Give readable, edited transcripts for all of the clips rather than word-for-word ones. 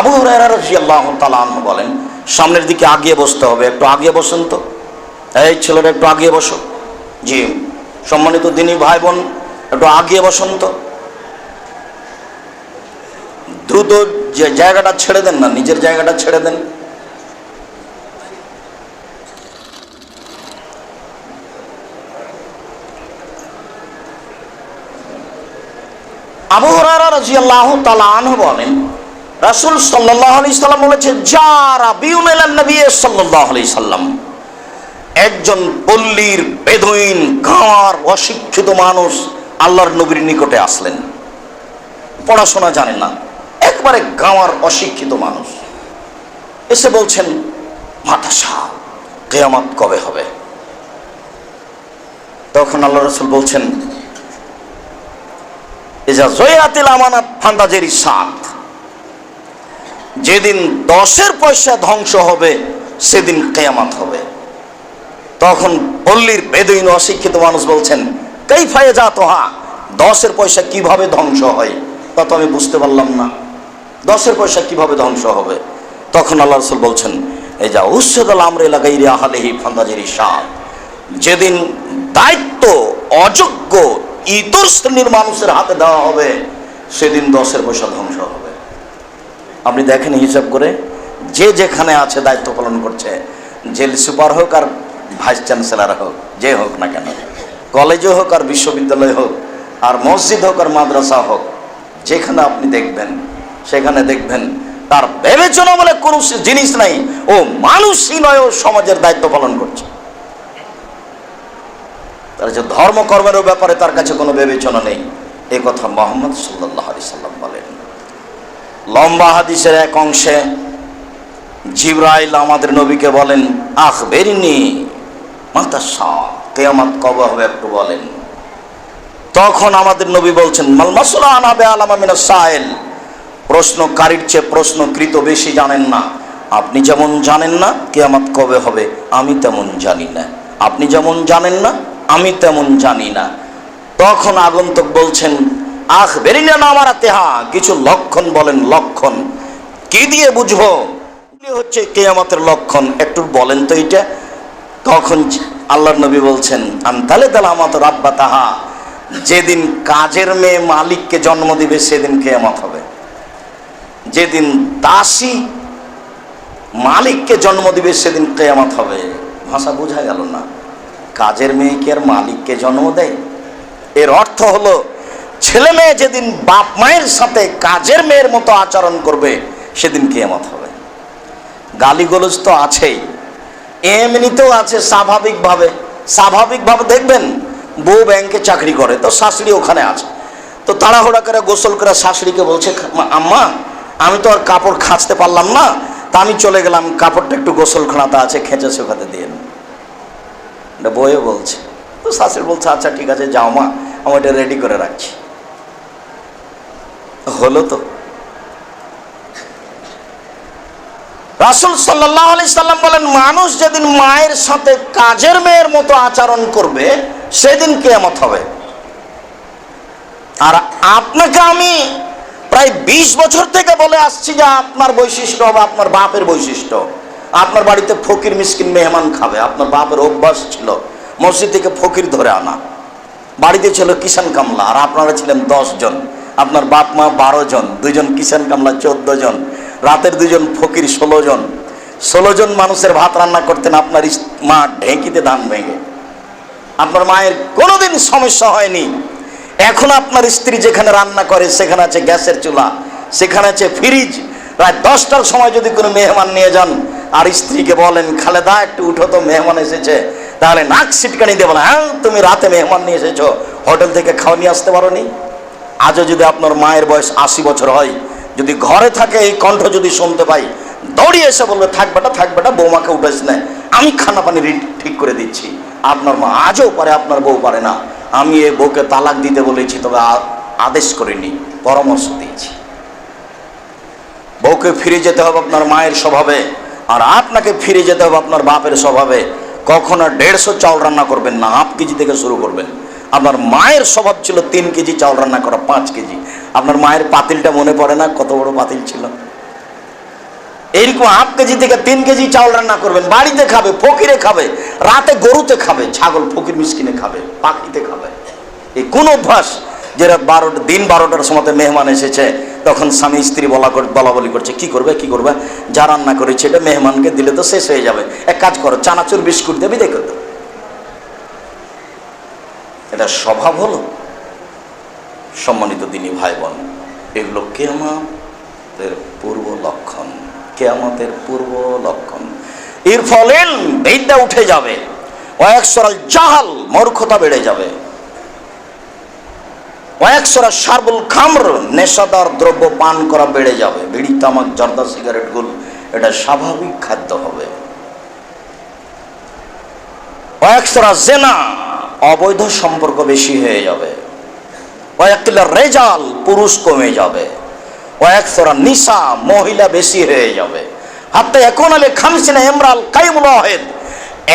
আবু হুরায়রা রাদিয়াল্লাহু তাআলা আনহু বলেন, সামনের দিকে আগিয়ে বসতে হবে, একটু আগিয়ে বসুন তো, এই ছেলেরা একটু আগিয়ে বসো। জি সম্মানিত দিনী ভাই বোন, একটু আগিয়ে বসুন তো। দ্রুত যে জায়গাটা ছেড়ে দেন না, নিজের জায়গাটা ছেড়ে দেন। আবু হুরায়রা রাদিয়াল্লাহু তাআলা আনহু বলেন, রাসূল সাল্লাল্লাহু আলাইহি সাল্লাম বলেছেন, যারা বিউনাল নবী সাল্লাল্লাহু আলাইহি সাল্লাম, একজন পল্লীর বেদুইন গাঁওয়ার অশিক্ষিত মানুষ আল্লাহর নবীর নিকটে আসলেন। পড়াশোনা জানেন না, একবারে গাঁওয়ার অশিক্ষিত মানুষ এসে বলছেন, মাতাশা কিয়ামত কবে হবে? তখন আল্লাহ রাসূল বলছেন, ইজা জয়াতিল আমানাত ফান্তাজের সাত, যেদিন 10 পয়সা ধ্বংস হবে সেদিন কিয়ামত হবে। তখন পল্লীর বেদুইন অশিক্ষিত মানুষ বলছেন, কাইফা ইয়াজাতুহা, 10 পয়সা কিভাবে ধ্বংস হয়? তা তো আমি বুঝতে পারলাম না, 10 পয়সা কিভাবে ধ্বংস হবে? তখন আল্লাহ রাসূল বলছেন, এই যা উসদাল আমরে লাগাইরি আহলিহি ফান্তাজের সাত, যেদিন দায়িত্ব অযোগ্য ইতর শ্রেণীর মানুষের হাতে দেওয়া হবে সেদিন 10 পয়সা ধ্বংস হবে। আপনি দেখেন হিসাব করে, যে যেখানে আছে দায়িত্ব পালন করছে, জেল সুপার হোক আর ভাইস চ্যান্সেলর হোক, যে হোক না কেন, কলেজে হোক আর বিশ্ববিদ্যালয় হোক, আর মসজিদ হোক আর মাদ্রাসা হোক, যেখানে আপনি দেখবেন সেখানে দেখবেন তার বিবেচনা বলে কোনো জিনিস নাই, ও মানুষই নয়, ও সমাজের দায়িত্ব পালন করছে। তার যে ধর্মকর্মের ব্যাপারে তার কাছে কোনো বিবেচনা নেই, এই কথা মুহাম্মদ সাল্লাল্লাহু আলাইহি সাল্লাম বলেন। লম্বা হাদিসের এক অংশে জিবরাইল আমাদের নবীকে বলেন, আখবিরনি মাতাশা, কিয়ামত কবে হবে একটু বলেন। তখন আমাদের নবী বলছেন, মাল মাসউলু আনহা বিআলামা মিনাস সাইল, প্রশ্নকারীর চেয়ে প্রশ্নকৃত বেশি জানেন না। আপনি যেমন জানেন না কিয়ামত কবে হবে, আমি তেমন জানি না। আপনি যেমন জানেন না আমি তেমন জানি না। তখন আগন্তুক বলছেন, আখবিরনি আন আমারাতিহা, কিছু লক্ষণ বলেন। লক্ষণ কি দিয়ে বুঝবো হচ্ছে কিয়ামতের লক্ষণ, একটু বলেন তো এটা। তখন আল্লাহর নবী বলছেন, আনতালে দালামাত রাব্বাতাহা, যেদিন কাজের মেয়ে মালিককে জন্ম দিবে সেদিন কিয়ামত হবে। যেদিন দাসী মালিককে জন্ম দিবে সেদিন কিয়ামত হবে। ভাষা বোঝা গেল না? কাজের মেয়ে কি আর মালিককে জন্ম দেয়? এর অর্থ হলো, ছেলে মেয়ে যেদিন বাপ মায়ের সাথে কাজের মেয়ের মতো আচরণ করবে সেদিন কিয়ামত হবে। গালিগোলজ তো আছেই, এমনিতেও আছে স্বাভাবিকভাবে দেখবেন, বউ ব্যাংকে চাকরি করে, তো শাশুড়ি ওখানে আছে, তো তাড়াহুড়া করে গোসল করে শাশুড়িকে বলছে, আম্মা আমি তো আর কাপড় খাঁচতে পারলাম না, তা আমি চলে গেলাম, কাপড়টা একটু গোসলখানাতে আছে, খেঁচে শুকাতে দিয়ে। এটা বউও বলছে, তো শাশুড়ি বলছে, আচ্ছা ঠিক আছে যাও মা, আমি এটা রেডি করে রাখছি। হলো তো? রাসূল সাল্লাল্লাহু আলাইহি সাল্লাম বলেন, মানুষ যেদিন মায়ের সাথে কাজের মেয়ের মতো আচরণ করবে সেদিন কিয়ামত হবে। আর আপনাকে আমি প্রায় 20 বছর থেকে বলে আসছি যে আপনার বৈশিষ্ট্য হবে আপনার বাপের বৈশিষ্ট্য। আপনার বাড়িতে ফকির মিসকিন মেহমান খাবে, আপনার বাপের অভ্যাস ছিল মসজিদ থেকে ফকির ধরে আনা। বাড়িতে ছিল কিষান কামলা, আর আপনারা ছিলেন 10 জন, আপনার বাপ মা 12 জন, 2 জন কিষান কামলা 14 জন, রাতের 2 জন ফকির 16 জন। 16 জন মানুষের ভাত রান্না করতেন আপনার মা ঢেঁকিতে ধান ভেঙে। আপনার মায়ের কোনোদিন সমস্যা হয়নি। এখন আপনার স্ত্রী যেখানে রান্না করে সেখানে আছে গ্যাসের চুলা, সেখানে আছে ফ্রিজ। রাত 10টার সময় যদি কোনো মেহমান নিয়ে যান আর স্ত্রীকে বলেন, খালেদা একটু উঠো তো, মেহমান এসেছে, তাহলে নাক সিটকানি দিয়ে বলে, হ্যাঁ তুমি রাতে মেহমান নিয়ে এসেছো, হোটেল থেকে খাওয়া নিয়ে আসতে পারো নি? আজও যদি আপনার মায়ের বয়স 80 বছর হয়, যদি ঘরে থাকে এই কণ্ঠ যদি শুনতে পাই, দৌড়িয়ে এসে বলবে, থাক বেটা বৌমাকে উঠেছ না, আমি খানা পানি ঠিক করে দিচ্ছি। আপনার মা আজও পারে, আপনার বউ পারে না। আমি এই বউকে তালাক দিতে বলেছি, তবে আদেশ করিনি, পরামর্শ দিয়েছি। বউকে ফিরে যেতে হবে আপনার মায়ের স্বভাবে, আর আপনাকে ফিরে যেতে হবে আপনার বাপের স্বভাবে। কখনো 150 চাউল রান্না করবেন না, হাফ কেজি থেকে শুরু করবেন। আপনার মায়ের স্বভাব ছিল 3 কেজি চাউল রান্না করা, 5 কেজি। আপনার মায়ের পাতিলটা মনে পড়ে না কত বড় পাতিল ছিল? এইরকম 1/2 কেজি থেকে 3 কেজি চাউল রান্না করবেন, বাড়িতে খাবে, ফকিরে খাবে, রাতে গরুতে খাবে, ছাগল ফকির মিসকিনে খাবে, পাখিতে খাবে। এই কোন অভ্যাস? যেটা 12টার সময় মেহমান এসেছে, তখন স্বামী স্ত্রী বলা বলি করছে, কি করবে কি করবে, যা রান্না করেছে এটা মেহমানকে দিলে তো শেষ হয়ে যাবে, এক কাজ করো চানাচুর বিস্কুট দিয়ে বিদায় করে দাও। এটা স্বভাব হলো? সম্মানিত দিনী ভাই বোন, এগুলো কিয়ামতের পূর্ব লক্ষণ, কিয়ামতের পূর্ব লক্ষণ। এর ফলে বিদ্যা উঠে যাবে, ওয়াকসরাল জাহাল, মূর্খতা বেড়ে যাবে, ওয়াকসরা শারবুল খামর, নেশাদার দ্রব্য পান করা বেড়ে যাবে, বিড়ি তামাক জর্দা সিগারেট গুল এটা স্বাভাবিক খাদ্য হবে। ওয়াকসরা জেনা, অবৈধ সম্পর্ক বেশি হয়ে যাবে, ওয়াকিলা রেজাল, পুরুষ কমে যাবে, ওয়াকসরা নিসা, মহিলা বেশি হয়ে যাবে, হাতে এখন আলে খামসিনা ইমরাল কাইমুল ওয়াহিদ,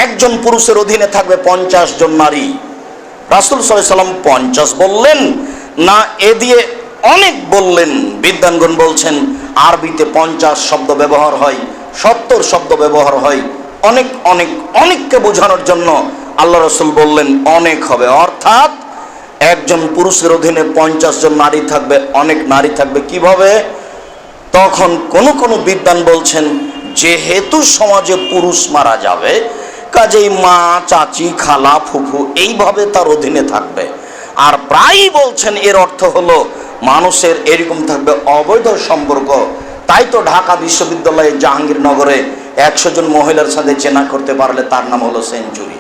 একজন পুরুষের অধীনে থাকবে 50 জন নারী। রাসূল সাল্লাল্লাহু আলাইহি ওয়াসাল্লাম 50 বললেন না, এ দিয়ে অনেক বললেন। বিদ্বানগণ বলছেন আরবিতে 50 শব্দ ব্যবহার হয়, 70 শব্দ ব্যবহার হয়, অনেক অনেক অনেককে বোঝানোর জন্য আল্লাহ রাসূল বললেন অনেক হবে, অর্থাৎ একজন পুরুষের অধীনে 50 জন নারী থাকবে, অনেক নারী থাকবে। কিভাবে? তখন কোন বিদ্বান বলছেন যেহেতু সমাজে পুরুষ মারা যাবে, কাজেই মা, চাচি, খালা, ফুফু এইভাবে তার অধীনে থাকবে। আর প্রায়ই বলছেন এর অর্থ হলো মানুষের এরকম থাকবে অবৈধ সম্পর্ক। তাই তো ঢাকা বিশ্ববিদ্যালয়ে জাহাঙ্গীরনগরে 100 জন মহিলার সাথে জেনা করতে পারলে তার নাম হলো সেঞ্চুরি।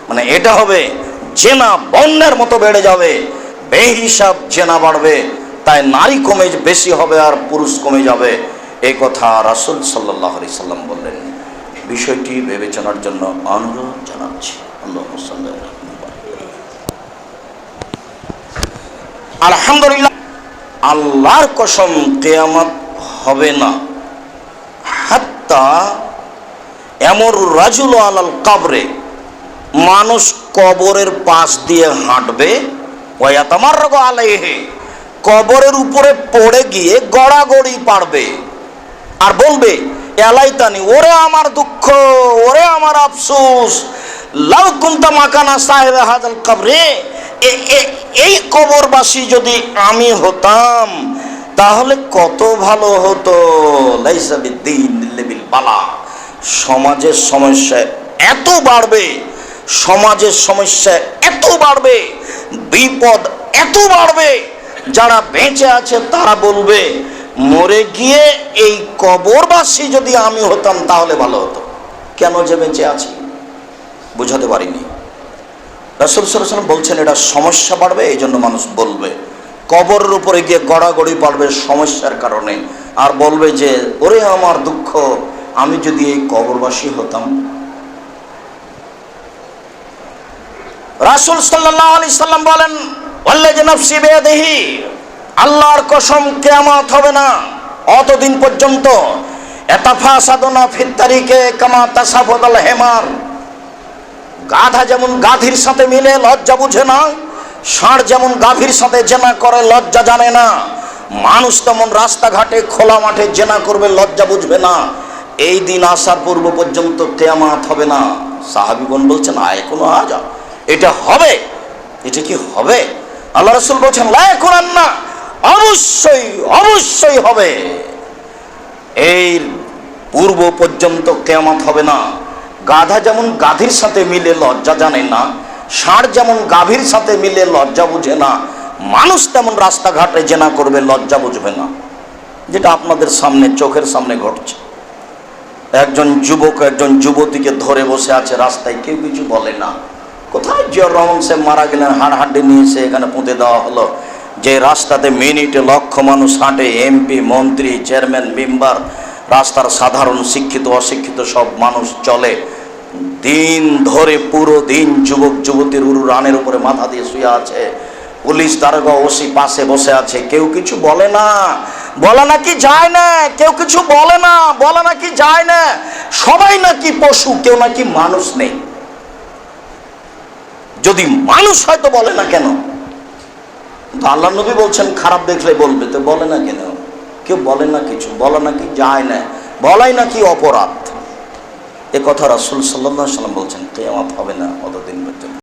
মানে এটা হবে জেনা বন্যার মতো বেড়ে যাবে, বেহিসাব জেনা বাড়বে, তাই নারী কমে বেশি হবে আর পুরুষ কমে যাবে। এই কথা রাসূল সাল্লাল্লাহু আলাইহি সাল্লাম বললেন। বিষয়টি বিবেচনার জন্য অনুরোধ জানাচ্ছি। আল্লাহু সাল্লাল্লাহু আলাইহি আলহামদুলিল্লাহ। আল্লাহর কসম কিয়ামত হবে না হাত্তা এমর রাজুল আলাল কবরে, মানুষ কবরের পাশ দিয়ে হাঁটবে, ওয়ায়াতামাররাগু আলাইহি, কবরের উপরে পড়ে গিয়ে গড়াগড়ি পারবে আর বলবে এলাইতানি, ওরে আমার দুঃখ, ওরে আমার আফসোস, লাউ কুনতা মাকানা সাহেবে হাজাল কবরে, এই কবরবাসী যদি আমি হতাম তাহলে কত ভালো হতো। লাইসা বিদ্দিন লিবিল বালা, সমাজের সমস্যা এত বাড়বে, সমাজের সমস্যা এত বাড়বে, বিপদ এত বাড়বে, যারা বেঁচে আছে তারা বলবে মরে গিয়ে এই কবরবাসী যদি আমি হতাম তাহলে ভালো হতো। কেন যে বেঁচে আছি বুঝাতে পারিনি। রাসূল সাল্লাল্লাহু আলাইহি ওয়াসাল্লাম বলছেন এটা সমস্যা বাড়বে, এই জন্য মানুষ বলবে, কবরের উপরে গিয়ে গড়াগড়ি পারবে সমস্যার কারণে, আর বলবে যে ওরে আমার দুঃখ, আমি যদি এই কবরবাসী হতাম। রাসূল সাল্লাল্লাহু আলাইহি সাল্লাম বলেন ওয়াল্লাযী নাফসি বিয়াদিহি, আল্লাহর কসম কিয়ামত হবে না অতদিন পর্যন্ত এতাফাসাদুনা ফিত তারিকে কামা তাসাফাদাল হিমার, গাধা যেমন গাধীর সাথে মিলে লজ্জা বুঝে না, ষাঁড় যেমন গাভীর সাথে জেনা করে লজ্জা জানে না, মানুষ তেমন রাস্তাঘাটে খোলা মাঠে জেনা করবে লজ্জা বুঝবে না। এই দিন আসার পূর্ব পর্যন্ত কিয়ামত হবে না। সাহাবীগণ বলছেন আয় কোনো আজা, এটা হবে। এটা কি হবে? আল্লাহ রাসূল বলছেন লা ইয়াকুনান্না, অবশ্যই অবশ্যই হবে। এর পূর্ব পর্যন্ত কিয়ামত হবে না। গাধা যেমন গাধীর সাথে মিলে লজ্জা জানে না, ষাঁড় যেমন গাভীর সাথে মিলে লজ্জা বুঝে না, মানুষ তেমন রাস্তাঘাটে জেনা করবে লজ্জা বুঝবে না। যেটা আপনাদের সামনে চোখের সামনে ঘটছে। একজন যুবক একজন যুবতীকে ধরে বসে আছে রাস্তায়, কেউ কিছু বলে না। কোথায় জিয়াউর রহমান সাহেব মারা গেলেন, হাড়হাড্ডি নিয়ে এসে এখানে পুঁতে দেওয়া হলো। যে রাস্তাতে মিনিটে লক্ষ মানুষ হাঁটে, এমপি, মন্ত্রী, চেয়ারম্যান, মেম্বার, রাস্তার সাধারণ শিক্ষিত অশিক্ষিত সব মানুষ চলে, দিন ধরে পুরো দিন যুবক যুবতীর রানের উপরে মাথা দিয়ে শুয়ে আছে, পুলিশ দারোগা ওসি পাশে বসে আছে, কেউ কিছু বলে না। বলা নাকি যায় না, কেউ কিছু বলে না, বলা নাকি যায় না। সবাই নাকি পশু, কেউ নাকি মানুষ নেই। যদি মানুষ হয়তো বলে না কেন? আল্লাহ নবী বলছেন খারাপ দেখলে বলবে, তো বলে না কেন? কেউ বলে না কিছু, বলা নাকি যায় না, বলাই নাকি অপরাধ। এ কথা রাসূল সাল্লাল্লাহু আলাইহি ওয়াসাল্লাম বলছেন কিয়ামত হবে না অতদিন পর্যন্ত।